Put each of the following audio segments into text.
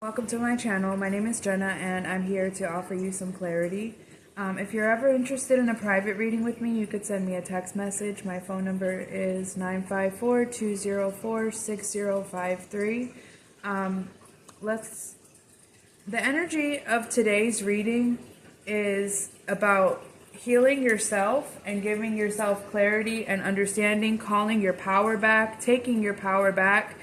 Welcome to my channel. My name is Jenna and I'm here to offer you some clarity. If you're ever interested in a private reading with me, you could send me a text message. My phone number is 954-204-6053. The energy of today's reading is about healing yourself and giving yourself clarity and understanding, calling your power back, taking your power back.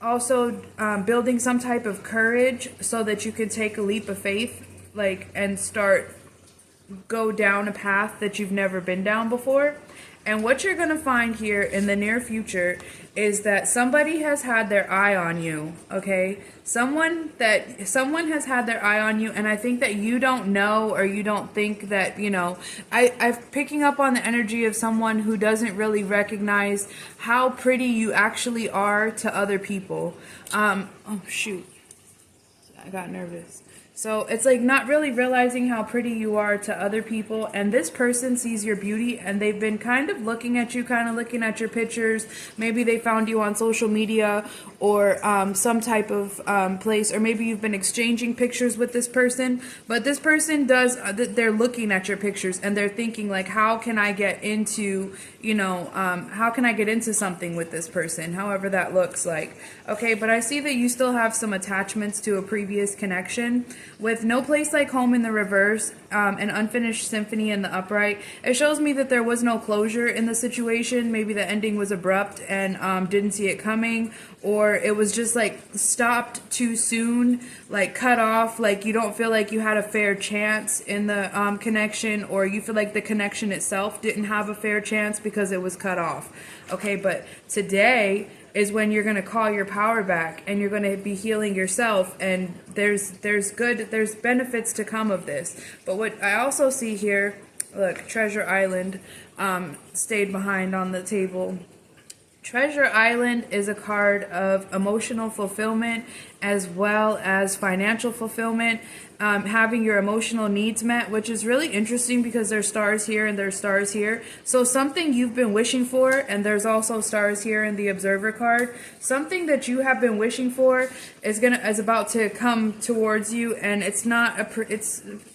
Also building some type of courage so that you can take a leap of faith, and go down a path that you've never been down before. And what you're going to find here in the near future is that somebody has had their eye on you, okay? Someone has had their eye on you, and I think that you don't know, or you don't think that, I'm picking up on the energy of someone who doesn't really recognize how pretty you actually are to other people. Oh shoot, I got nervous. So it's like not really realizing how pretty you are to other people, and this person sees your beauty and they've been kind of looking at you, kind of looking at your pictures. Maybe they found you on social media or some type of place, or maybe you've been exchanging pictures with this person, but this person they're looking at your pictures and they're thinking like, how can I get into, how can I get into something with this person, however that looks like. Okay, but I see that you still have some attachments to a previous connection. With no place like home in the reverse, an unfinished symphony in the upright, it shows me that there was no closure in the situation. Maybe the ending was abrupt and didn't see it coming, or it was just like stopped too soon, like cut off, like you don't feel like you had a fair chance in the connection, or you feel like the connection itself didn't have a fair chance because it was cut off. Okay, but today is when you're going to call your power back and you're going to be healing yourself, and there's benefits to come of this. But what I also see here, look, Treasure Island stayed behind on the table. Treasure Island is a card of emotional fulfillment as well as financial fulfillment, having your emotional needs met, which is really interesting because there's stars here and there's stars here. So something you've been wishing for, and there's also stars here in the Observer card. Something that you have been wishing for is about to come towards you, and it's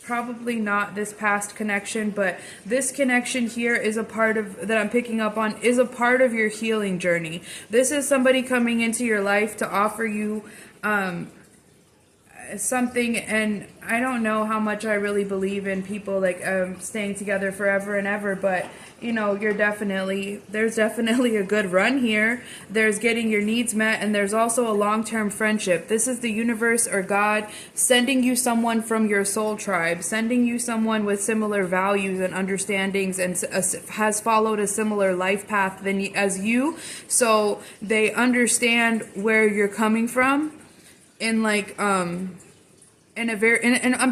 probably not this past connection, but this connection here is a part of that I'm picking up on, is a part of your healing journey. This is somebody coming into your life to offer you something, and I don't know how much I really believe in people staying together forever and ever, but there's definitely a good run here. There's getting your needs met, and there's also a long-term friendship. This is the universe or God sending you someone from your soul tribe, sending you someone with similar values and understandings, and has followed a similar life path as you, so they understand where you're coming from. And I'm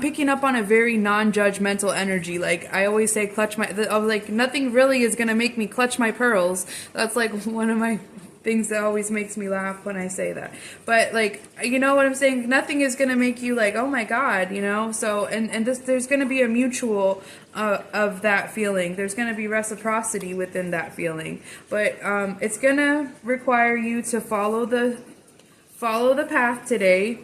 picking up on a very non-judgmental energy. Like I always say, nothing really is gonna make me clutch my pearls. That's like one of my things that always makes me laugh when I say that. But you know what I'm saying? Nothing is gonna make you like, oh my God, So there's gonna be a mutual of that feeling. There's gonna be reciprocity within that feeling. But it's gonna require you to follow the path today.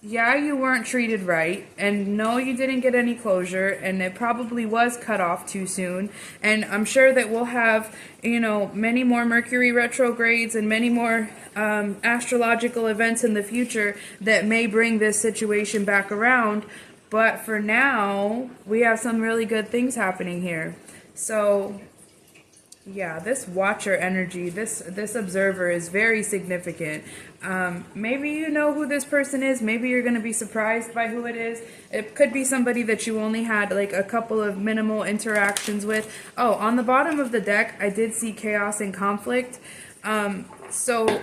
Yeah, you weren't treated right, and no, you didn't get any closure, and it probably was cut off too soon. And I'm sure that we'll have, many more Mercury retrogrades and many more astrological events in the future that may bring this situation back around. But for now, we have some really good things happening here. So yeah, this watcher energy, this observer is very significant. Maybe you know who this person is. Maybe you're going to be surprised by who it is. It could be somebody that you only had like a couple of minimal interactions with. Oh, on the bottom of the deck, I did see chaos and conflict. So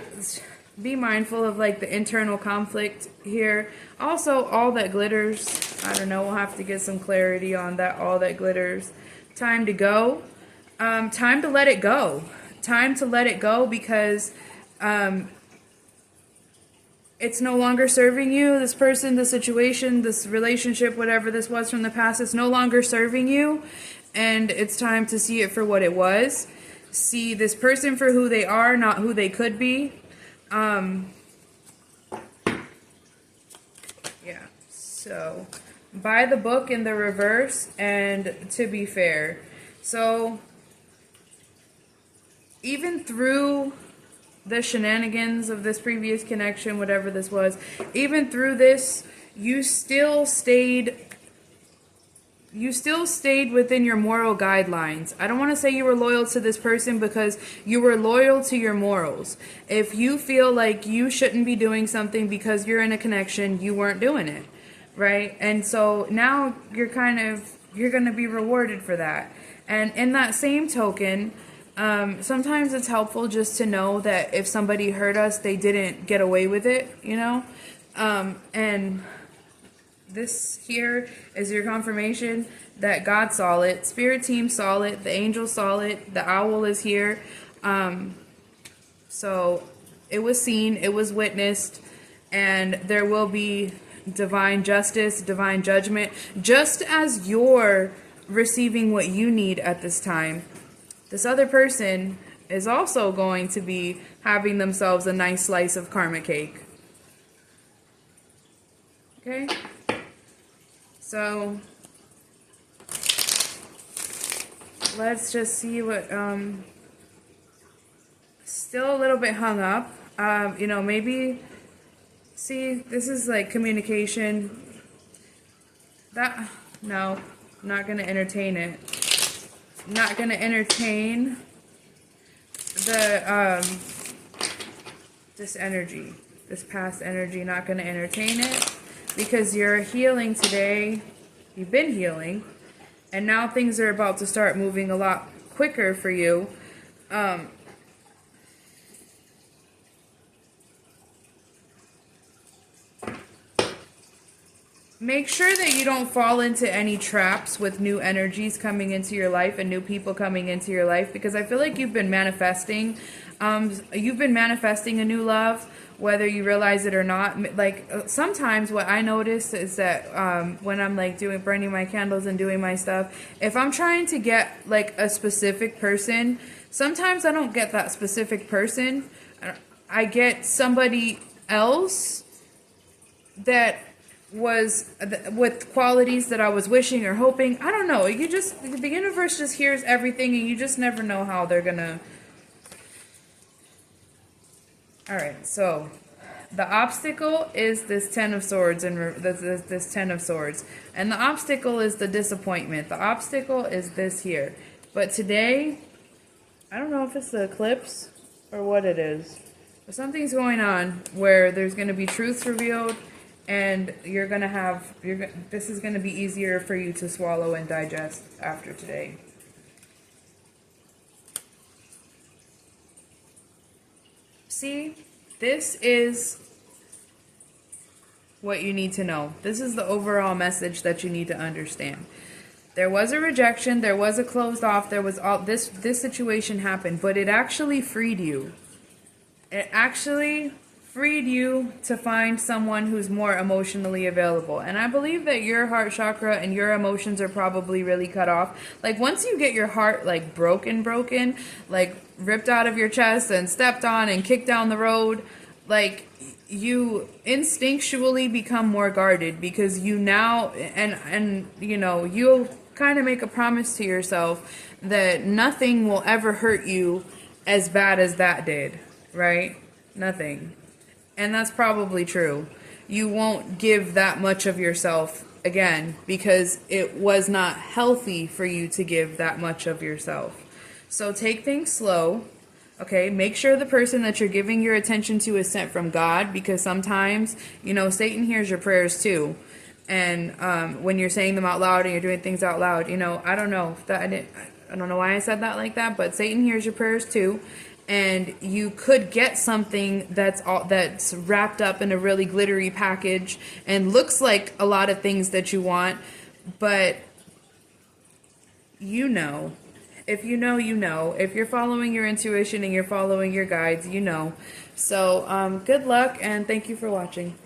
be mindful of the internal conflict here. Also, all that glitters. I don't know. We'll have to get some clarity on that. All that glitters. Time to go. Time to let it go. Time to let it go because it's no longer serving you. This person, the situation, this relationship, whatever this was from the past, it's no longer serving you, and it's time to see it for what it was. see this person for who they are, not who they could be. Yeah, so buy the book in the reverse and to be fair. So even through the shenanigans of this previous connection, whatever this was, even through this, you still stayed within your moral guidelines. I don't want to say you were loyal to this person, because you were loyal to your morals. If you feel like you shouldn't be doing something because you're in a connection, you weren't doing it, right? And so now you're going to be rewarded for that. And in that same token, sometimes it's helpful just to know that if somebody hurt us, they didn't get away with it, you know? And this here is your confirmation that God saw it, Spirit team saw it, the angel saw it, the owl is here. So it was seen, it was witnessed, and there will be divine justice, divine judgment, just as you're receiving what you need at this time. This other person is also going to be having themselves a nice slice of karma cake. Okay? So let's just see what, still a little bit hung up. You know, maybe, see, this is like communication. No, I'm not going to entertain it. Not going to entertain this energy, this past energy. Not going to entertain it, because you're healing today. You've been healing, and now things are about to start moving a lot quicker for you. Make sure that you don't fall into any traps with new energies coming into your life and new people coming into your life, because I feel like you've been manifesting. You've been manifesting a new love, whether you realize it or not. Like, sometimes what I notice is that when I'm like burning my candles and doing my stuff, if I'm trying to get like a specific person, sometimes I don't get that specific person. I get somebody else that was with qualities that I was wishing or hoping. I don't know. The universe just hears everything, and you just never know how they're gonna. All right, so the obstacle is this Ten of Swords and this Ten of Swords, and the obstacle is the disappointment. The obstacle is this here. But today, I don't know if it's the eclipse or what it is, but something's going on where there's going to be truths revealed, and this is going to be easier for you to swallow and digest after today. See, this is what you need to know. This is the overall message that you need to understand. There was a rejection, there was a closed off, there was all this situation happened, but it actually freed you. It actually freed you to find someone who's more emotionally available. And I believe that your heart chakra and your emotions are probably really cut off. Like, once you get your heart like broken, like ripped out of your chest and stepped on and kicked down the road, like, you instinctually become more guarded, because you now, and you know, you'll kind of make a promise to yourself that nothing will ever hurt you as bad as that did, right? Nothing. And that's probably true. You won't give that much of yourself again, because it was not healthy for you to give that much of yourself. So take things slow, okay? Make sure the person that you're giving your attention to is sent from God, because sometimes, you know, Satan hears your prayers too. And when you're saying them out loud and you're doing things out loud, you know, I don't know why I said that like that, but Satan hears your prayers too. And you could get something that's wrapped up in a really glittery package and looks like a lot of things that you want, but you know. If you know, you know. If you're following your intuition and you're following your guides, you know. So, good luck, and thank you for watching.